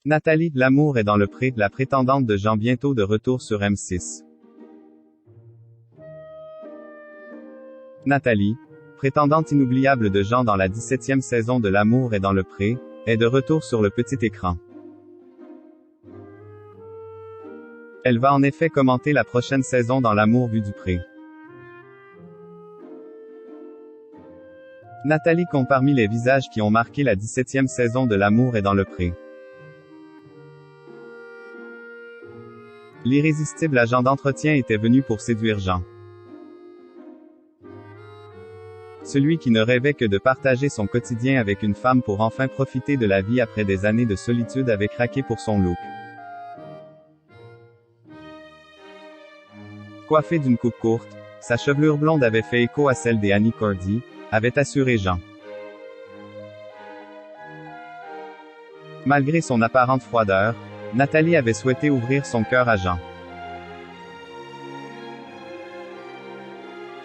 Nathalie, l'amour est dans le pré, la prétendante de Jean bientôt de retour sur M6. Nathalie, prétendante inoubliable de Jean dans la 17e saison de L'amour est dans le pré, est de retour sur le petit écran. Elle va en effet commenter la prochaine saison dans L'amour vu du pré. Nathalie compte parmi les visages qui ont marqué la 17e saison de L'amour est dans le pré. L'irrésistible agent d'entretien était venu pour séduire Jean. Celui qui ne rêvait que de partager son quotidien avec une femme pour enfin profiter de la vie après des années de solitude avait craqué pour son look. Coiffée d'une coupe courte, sa chevelure blonde avait fait écho à celle des Annie Cordy, avait assuré Jean. Malgré son apparente froideur, Nathalie avait souhaité ouvrir son cœur à Jean.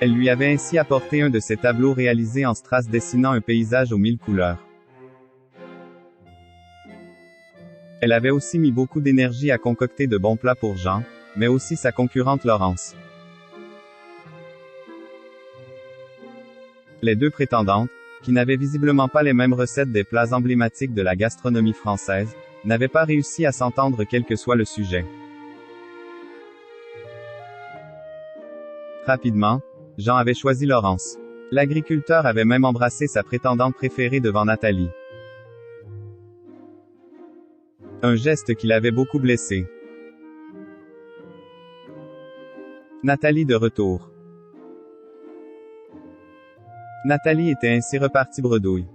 Elle lui avait ainsi apporté un de ses tableaux réalisés en strass dessinant un paysage aux 1000 couleurs. Elle avait aussi mis beaucoup d'énergie à concocter de bons plats pour Jean, mais aussi sa concurrente Laurence. Les deux prétendantes, qui n'avaient visiblement pas les mêmes recettes des plats emblématiques de la gastronomie française, n'avaient pas réussi à s'entendre quel que soit le sujet. Rapidement, Jean avait choisi Laurence. L'agriculteur avait même embrassé sa prétendante préférée devant Nathalie. Un geste qui l'avait beaucoup blessé. Nathalie de retour. Nathalie était ainsi repartie bredouille.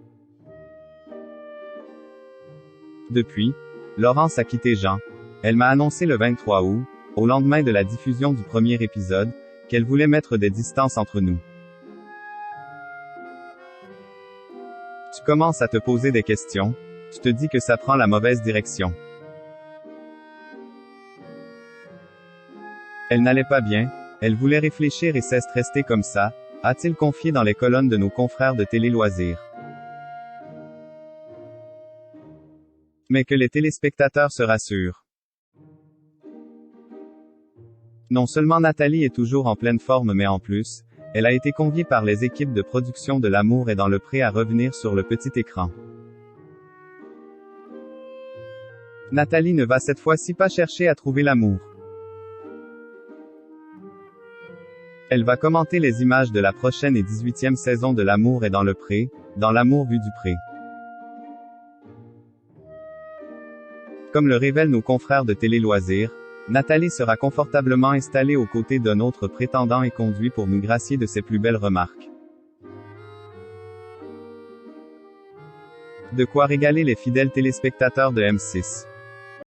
Depuis, Laurence a quitté Jean. Elle m'a annoncé le 23 août, au lendemain de la diffusion du premier épisode, qu'elle voulait mettre des distances entre nous. Tu commences à te poser des questions, tu te dis que ça prend la mauvaise direction. Elle n'allait pas bien, elle voulait réfléchir et cesse rester comme ça, a-t-il confié dans les colonnes de nos confrères de Télé Loisirs. Mais que les téléspectateurs se rassurent. Non seulement Nathalie est toujours en pleine forme mais en plus, elle a été conviée par les équipes de production de L'amour est dans le pré à revenir sur le petit écran. Nathalie ne va cette fois-ci pas chercher à trouver l'amour. Elle va commenter les images de la prochaine et 18e saison de L'amour est dans le pré, dans L'amour vu du pré. Comme le révèlent nos confrères de Télé Loisirs, Nathalie sera confortablement installée aux côtés d'un autre prétendant et conduit pour nous gracier de ses plus belles remarques. De quoi régaler les fidèles téléspectateurs de M6.